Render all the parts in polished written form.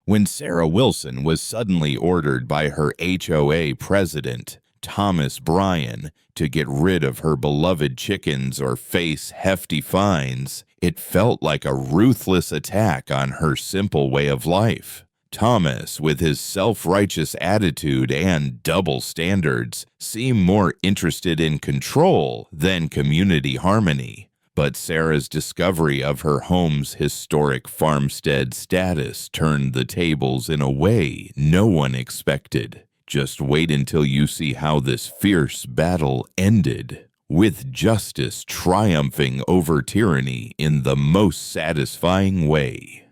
When Sarah Wilson was suddenly ordered by her HOA president, Thomas Bryan, to get rid of her beloved chickens or face hefty fines, it felt like a ruthless attack on her simple way of life. Thomas, with his self-righteous attitude and double standards, seemed more interested in control than community harmony. But Sarah's discovery of her home's historic farmstead status turned the tables in a way no one expected. Just wait until you see how this fierce battle ended, with justice triumphing over tyranny in the most satisfying way.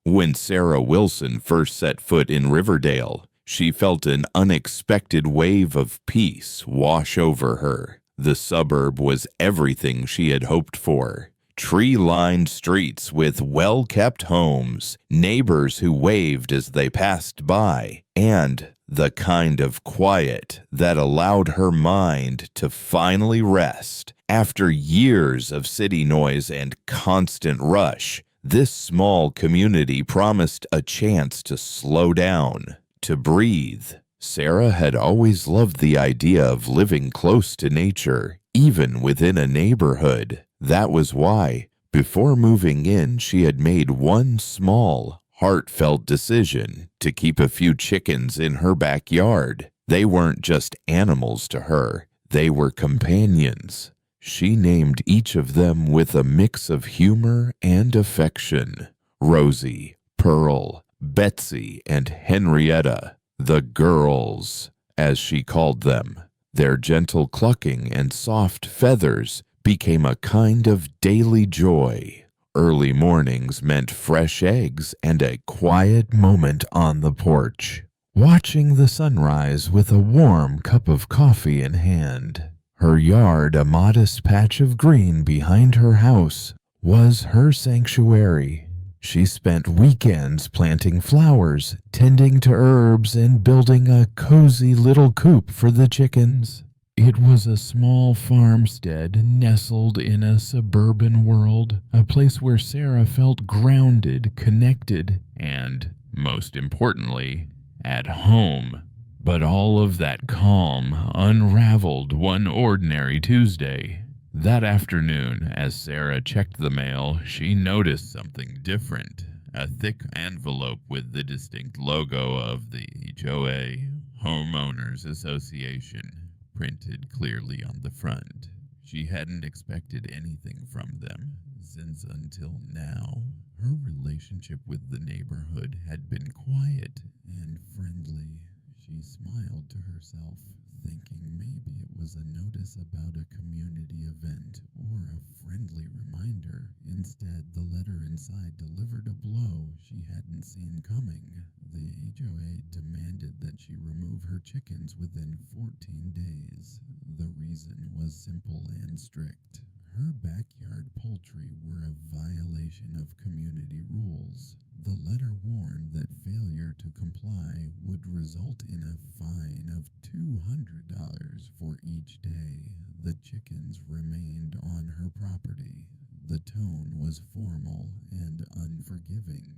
When Sarah Wilson first set foot in Riverdale, she felt an unexpected wave of peace wash over her. The suburb was everything she had hoped for. Tree-lined streets with well-kept homes, neighbors who waved as they passed by, and the kind of quiet that allowed her mind to finally rest. After years of city noise and constant rush, this small community promised a chance to slow down, to breathe. Sarah had always loved the idea of living close to nature, even within a neighborhood. That was why, before moving in, she had made one small, heartfelt decision to keep a few chickens in her backyard. They weren't just animals to her, they were companions. She named each of them with a mix of humor and affection. Rosie, Pearl, Betsy, and Henrietta, the girls, as she called them. Their gentle clucking and soft feathers became a kind of daily joy. Early mornings meant fresh eggs and a quiet moment on the porch, watching the sunrise with a warm cup of coffee in hand. Her yard, a modest patch of green behind her house, was her sanctuary. She spent weekends planting flowers, tending to herbs, and building a cozy little coop for the chickens. It was a small farmstead nestled in a suburban world, a place where Sarah felt grounded, connected, and, most importantly, at home. But all of that calm unraveled one ordinary Tuesday. That afternoon, as Sarah checked the mail, she noticed something different. A thick envelope with the distinct logo of the HOA, Homeowners Association, printed clearly on the front. She hadn't expected anything from them, since until now, her relationship with the neighborhood had been quiet and friendly. She smiled to herself, thinking maybe it was a notice about a community event or a friendly reminder. Instead, the letter inside delivered a blow she hadn't seen coming. The HOA demanded that she remove her chickens within 14 days. The reason was simple and strict. Her backyard poultry were a violation of community rules. The letter warned that failure to comply would result in a fine of $200 for each day the chickens remained on her property. The tone was formal and unforgiving,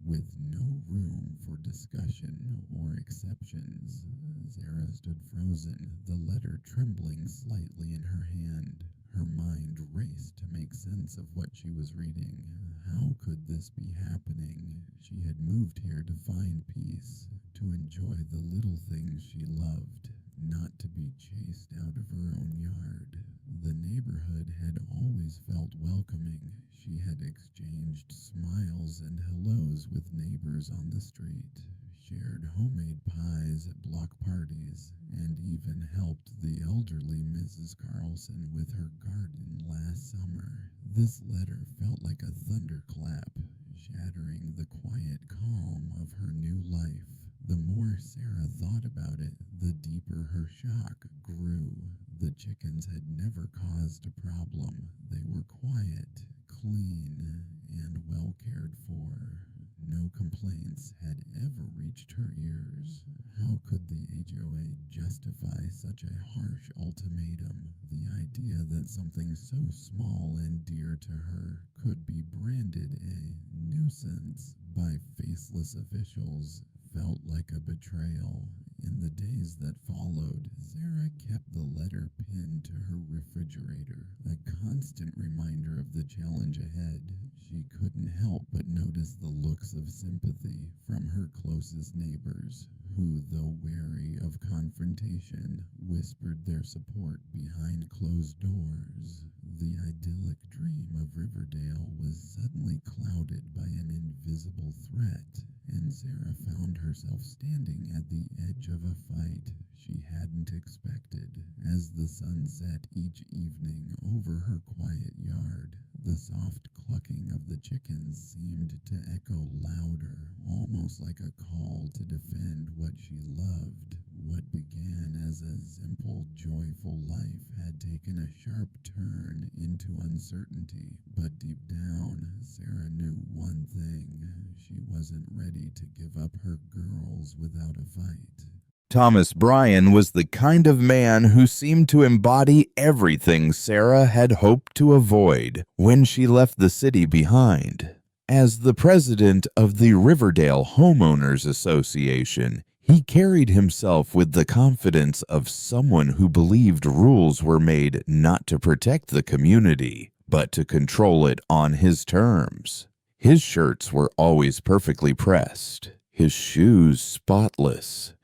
with no room for discussion or exceptions. Sarah stood frozen, the letter trembling slightly in her hand. Her mind raced to make sense of what she was reading. How could this be happening? She had moved here to find peace, to enjoy the little things she loved, not to be chased out of her own yard. The neighborhood had always felt welcoming. She had exchanged smiles and hellos with neighbors on the street, shared homemade pies at block parties, and even helped the elderly Mrs. Carlson with her garden last summer. This letter felt like a thunderclap, shattering the quiet calm of her new life. The more Sarah thought about it, the deeper her shock grew. The chickens had never caused a problem. They were quiet, clean, and well cared for. No complaints had ever reached her ears. How could the HOA justify such a harsh ultimatum? The idea that something so small and dear to her could be branded a nuisance by faceless officials felt like a betrayal. In the days that followed, Sarah kept the letter pinned to her refrigerator, a constant reminder of the challenge ahead. She couldn't help but notice the looks of sympathy from her closest neighbors, who, though wary of confrontation, whispered their support behind closed doors. The idyllic dream of Riverdale was suddenly clouded by an invisible threat, and Sarah found herself standing at the edge of a fight she hadn't expected. As the sun set each evening over her quiet yard, the soft clucking of the chickens seemed to echo louder, almost like a call to defend what she loved. What began as a simple, joyful life had taken a sharp turn into uncertainty. But deep down, Sarah knew one thing: she wasn't ready to give up her girls without a fight. Thomas Bryan was the kind of man who seemed to embody everything Sarah had hoped to avoid when she left the city behind. As the president of the Riverdale Homeowners Association, he carried himself with the confidence of someone who believed rules were made not to protect the community, but to control it on his terms. His shirts were always perfectly pressed, his shoes spotless,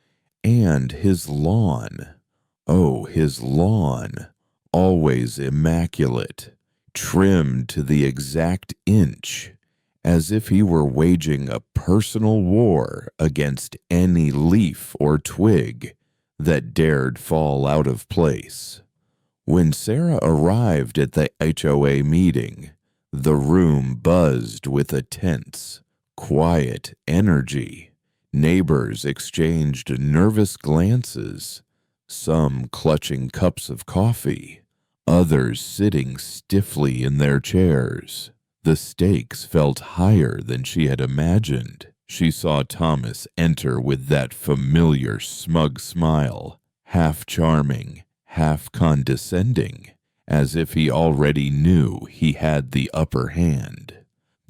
and his lawn, his lawn, always immaculate, trimmed to the exact inch, as if he were waging a personal war against any leaf or twig that dared fall out of place. When Sarah arrived at the HOA meeting, the room buzzed with a tense, quiet energy. Neighbors exchanged nervous glances, some clutching cups of coffee, others sitting stiffly in their chairs. The stakes felt higher than she had imagined. She saw Thomas enter with that familiar smug smile, half charming, half condescending, as if he already knew he had the upper hand.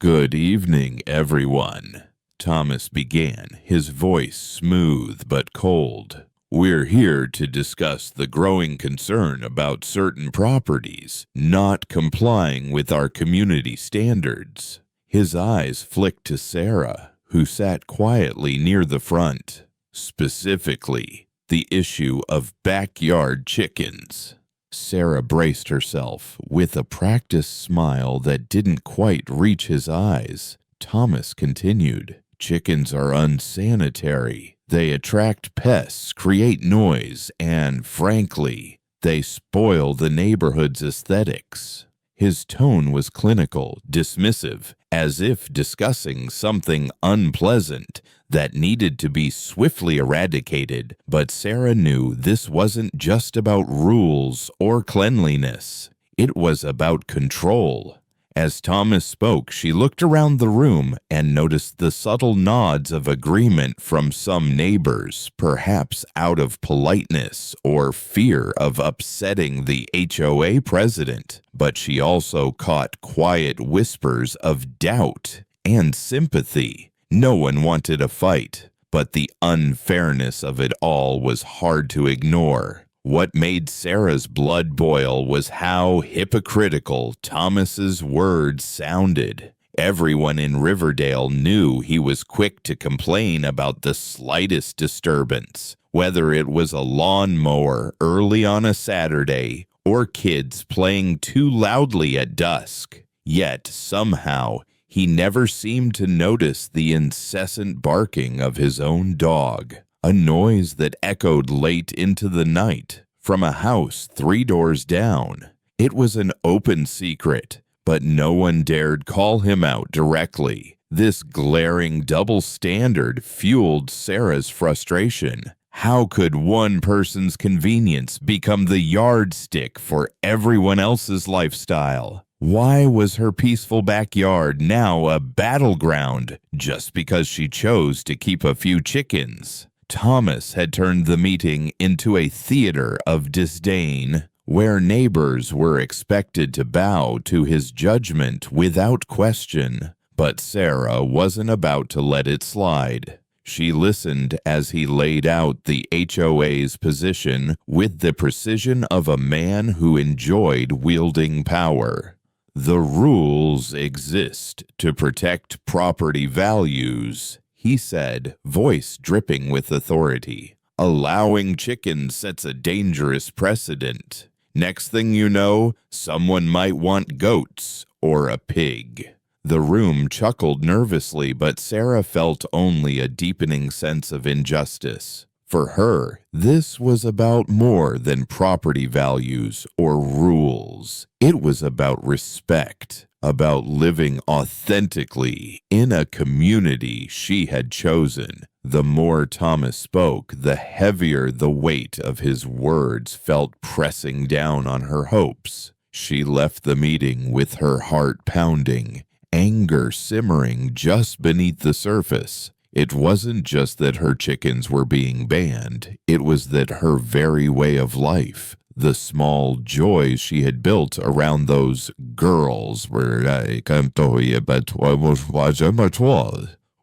"Good evening, everyone," Thomas began, his voice smooth but cold. "We're here to discuss the growing concern about certain properties not complying with our community standards." His eyes flicked to Sarah, who sat quietly near the front. "Specifically, the issue of backyard chickens." Sarah braced herself with a practiced smile that didn't quite reach his eyes. Thomas continued, "Chickens are unsanitary. They attract pests, create noise, and, frankly, they spoil the neighborhood's aesthetics." His tone was clinical, dismissive, as if discussing something unpleasant that needed to be swiftly eradicated. But Sarah knew this wasn't just about rules or cleanliness. It was about control. As Thomas spoke, she looked around the room and noticed the subtle nods of agreement from some neighbors, perhaps out of politeness or fear of upsetting the HOA president. But she also caught quiet whispers of doubt and sympathy. No one wanted a fight, but the unfairness of it all was hard to ignore. What made Sarah's blood boil was how hypocritical Thomas's words sounded. Everyone in Riverdale knew he was quick to complain about the slightest disturbance, whether it was a lawnmower early on a Saturday or kids playing too loudly at dusk. Yet, somehow, he never seemed to notice the incessant barking of his own dog, a noise that echoed late into the night from a house 3 doors down. It was an open secret, but no one dared call him out directly. This glaring double standard fueled Sarah's frustration. How could one person's convenience become the yardstick for everyone else's lifestyle? Why was her peaceful backyard now a battleground just because she chose to keep a few chickens? Thomas had turned the meeting into a theater of disdain, where neighbors were expected to bow to his judgment without question. But Sarah wasn't about to let it slide. She listened as he laid out the HOA's position with the precision of a man who enjoyed wielding power. The rules exist to protect property values, he said, voice dripping with authority. Allowing chickens sets a dangerous precedent. Next thing you know, someone might want goats or a pig. The room chuckled nervously, but Sarah felt only a deepening sense of injustice. For her, this was about more than property values or rules. It was about respect, about living authentically in a community she had chosen. The more Thomas spoke, the heavier the weight of his words felt pressing down on her hopes. She left the meeting with her heart pounding, anger simmering just beneath the surface. It wasn't just that her chickens were being banned, it was that her very way of life, the small joys she had built around those girls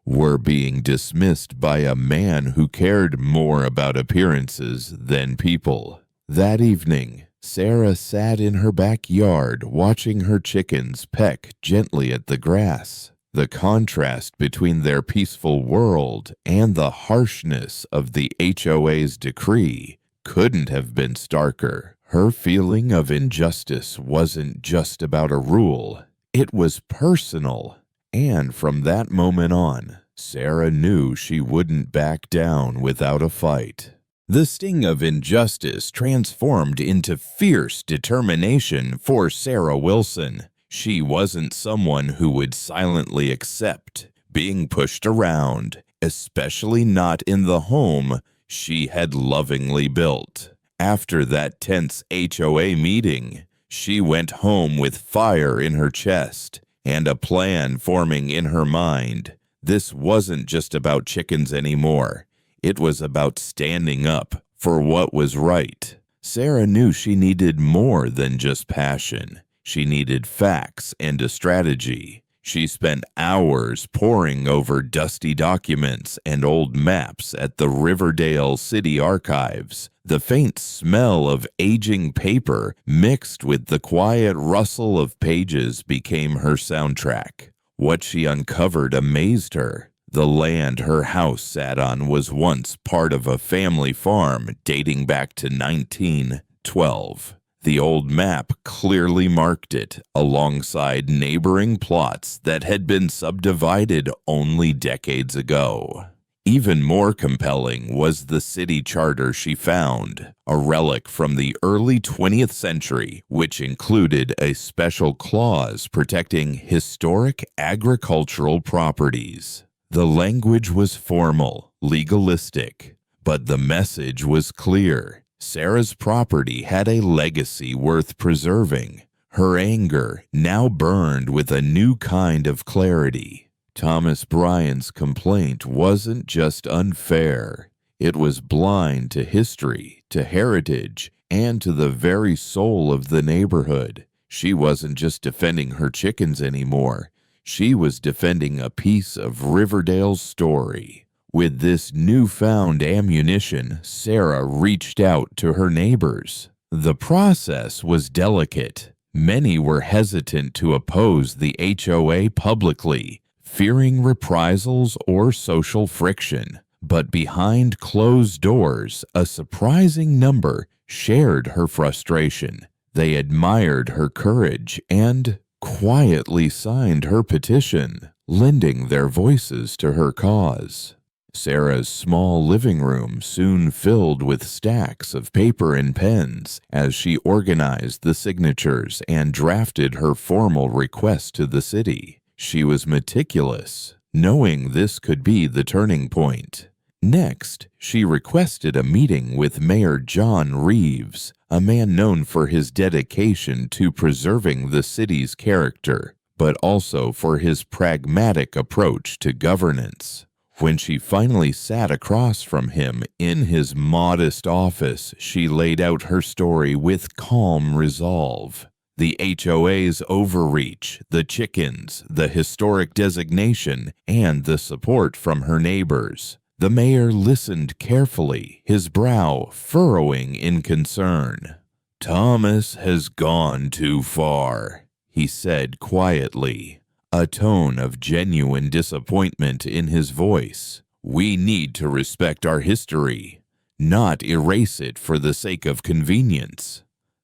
were being dismissed by a man who cared more about appearances than people. That evening, Sarah sat in her backyard watching her chickens peck gently at the grass. The contrast between their peaceful world and the harshness of the HOA's decree couldn't have been starker. Her feeling of injustice wasn't just about a rule, it was personal. And from that moment on, Sarah knew she wouldn't back down without a fight. The sting of injustice transformed into fierce determination for Sarah Wilson. She wasn't someone who would silently accept being pushed around, especially not in the home she had lovingly built. After that tense HOA meeting, she went home with fire in her chest and a plan forming in her mind. This wasn't just about chickens anymore. It was about standing up for what was right. Sarah knew she needed more than just passion. She needed facts and a strategy. She spent hours poring over dusty documents and old maps at the Riverdale City Archives. The faint smell of aging paper mixed with the quiet rustle of pages became her soundtrack. What she uncovered amazed her. The land her house sat on was once part of a family farm dating back to 1912. The old map clearly marked it alongside neighboring plots that had been subdivided only decades ago. Even more compelling was the city charter she found, a relic from the early 20th century, which included a special clause protecting historic agricultural properties. The language was formal, legalistic, but the message was clear. Sarah's property had a legacy worth preserving. Her anger now burned with a new kind of clarity. Thomas Bryan's complaint wasn't just unfair. It was blind to history, to heritage, and to the very soul of the neighborhood. She wasn't just defending her chickens anymore. She was defending a piece of Riverdale's story. With this newfound ammunition, Sarah reached out to her neighbors. The process was delicate. Many were hesitant to oppose the HOA publicly, fearing reprisals or social friction. But behind closed doors, a surprising number shared her frustration. They admired her courage and quietly signed her petition, lending their voices to her cause. Sarah's small living room soon filled with stacks of paper and pens as she organized the signatures and drafted her formal request to the city. She was meticulous, knowing this could be the turning point. Next, she requested a meeting with Mayor John Reeves, a man known for his dedication to preserving the city's character, but also for his pragmatic approach to governance. When she finally sat across from him in his modest office, she laid out her story with calm resolve. The HOA's overreach, the chickens, the historic designation, and the support from her neighbors. The mayor listened carefully, his brow furrowing in concern. "Thomas has gone too far," he said quietly, a tone of genuine disappointment in his voice. "We need to respect our history, not erase it for the sake of convenience."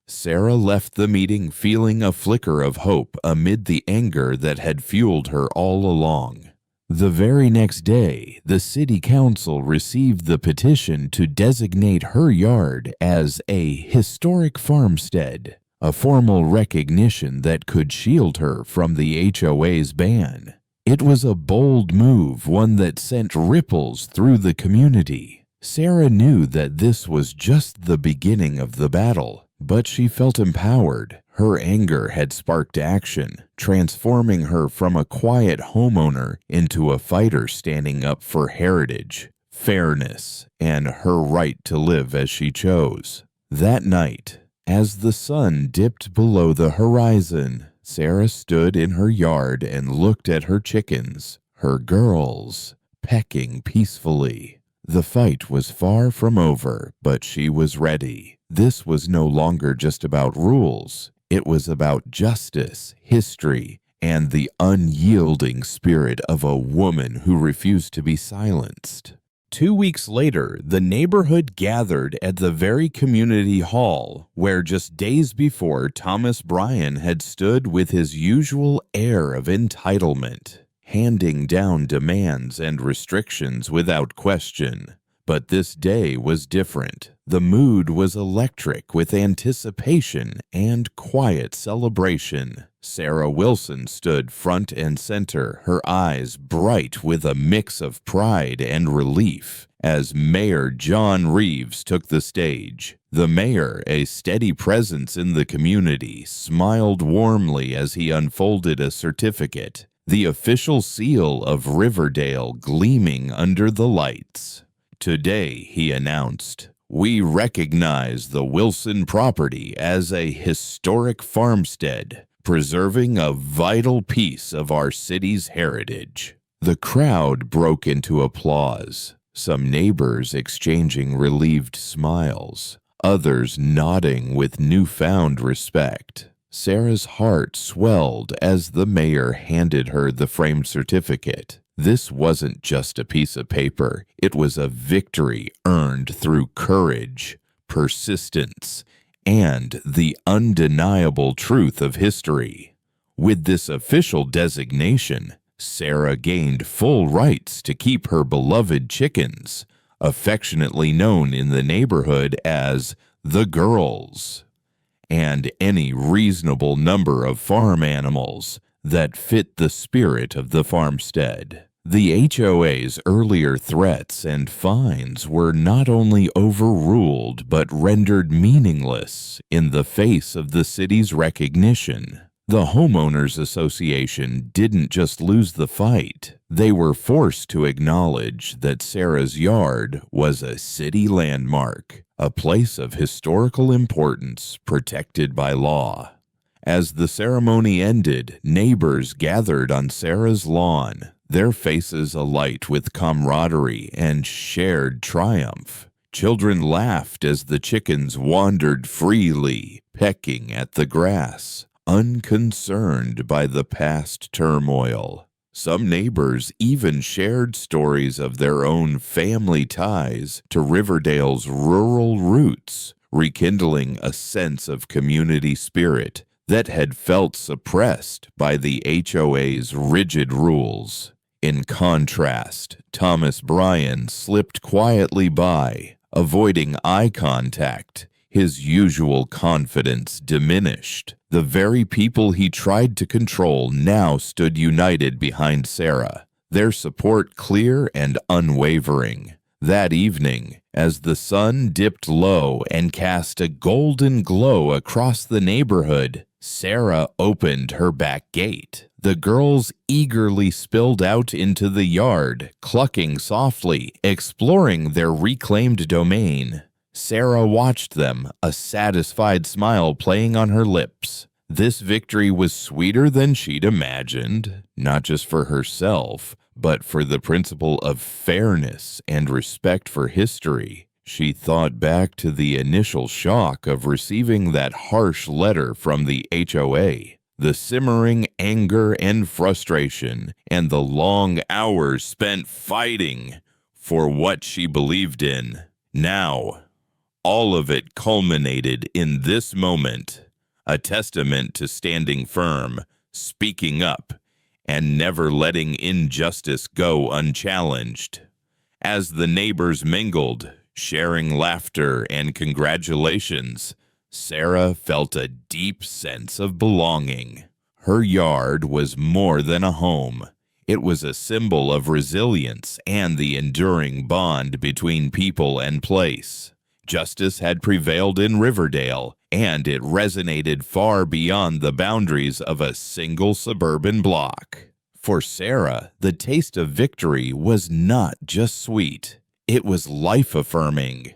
Sarah left the meeting feeling a flicker of hope amid the anger that had fueled her all along. The very next day, the city council received the petition to designate her yard as a historic farmstead, a formal recognition that could shield her from the HOA's ban. It was a bold move, one that sent ripples through the community. Sarah knew that this was just the beginning of the battle, but she felt empowered. Her anger had sparked action, transforming her from a quiet homeowner into a fighter standing up for heritage, fairness, and her right to live as she chose. That night, as the sun dipped below the horizon, Sarah stood in her yard and looked at her chickens, her girls, pecking peacefully. The fight was far from over, but she was ready. This was no longer just about rules. It was about justice, history, and the unyielding spirit of a woman who refused to be silenced. 2 weeks later, the neighborhood gathered at the very community hall where just days before Thomas Bryan had stood with his usual air of entitlement, handing down demands and restrictions without question. But this day was different. The mood was electric with anticipation and quiet celebration. Sarah Wilson stood front and center, her eyes bright with a mix of pride and relief, as Mayor John Reeves took the stage. The mayor, a steady presence in the community, smiled warmly as he unfolded a certificate, the official seal of Riverdale gleaming under the lights. "Today," he announced, "we recognize the Wilson property as a historic farmstead, preserving a vital piece of our city's heritage." The crowd broke into applause, some neighbors exchanging relieved smiles, others nodding with newfound respect. Sarah's heart swelled as the mayor handed her the framed certificate. This wasn't just a piece of paper. It was a victory earned through courage, persistence, and the undeniable truth of history. With this official designation, Sarah gained full rights to keep her beloved chickens, affectionately known in the neighborhood as the girls, and any reasonable number of farm animals that fit the spirit of the farmstead. The HOA's earlier threats and fines were not only overruled but rendered meaningless in the face of the city's recognition. The Homeowners Association didn't just lose the fight. They were forced to acknowledge that Sarah's yard was a city landmark, a place of historical importance protected by law. As the ceremony ended, neighbors gathered on Sarah's lawn, their faces alight with camaraderie and shared triumph. Children laughed as the chickens wandered freely, pecking at the grass, unconcerned by the past turmoil. Some neighbors even shared stories of their own family ties to Riverdale's rural roots, rekindling a sense of community spirit that had felt suppressed by the HOA's rigid rules. In contrast, Thomas Bryan slipped quietly by, avoiding eye contact. His usual confidence diminished. The very people he tried to control now stood united behind Sarah, their support clear and unwavering. That evening, as the sun dipped low and cast a golden glow across the neighborhood, Sarah opened her back gate. The girls eagerly spilled out into the yard, clucking softly, exploring their reclaimed domain. Sarah watched them, a satisfied smile playing on her lips. This victory was sweeter than she'd imagined, not just for herself, but for the principle of fairness and respect for history. She thought back to the initial shock of receiving that harsh letter from the HOA, the simmering anger and frustration, and the long hours spent fighting for what she believed in. Now, all of it culminated in this moment, a testament to standing firm, speaking up, and never letting injustice go unchallenged. As the neighbors mingled, sharing laughter and congratulations, Sarah felt a deep sense of belonging. Her yard was more than a home. It was a symbol of resilience and the enduring bond between people and place. Justice had prevailed in Riverdale, and it resonated far beyond the boundaries of a single suburban block. For Sarah, the taste of victory was not just sweet. It was life-affirming.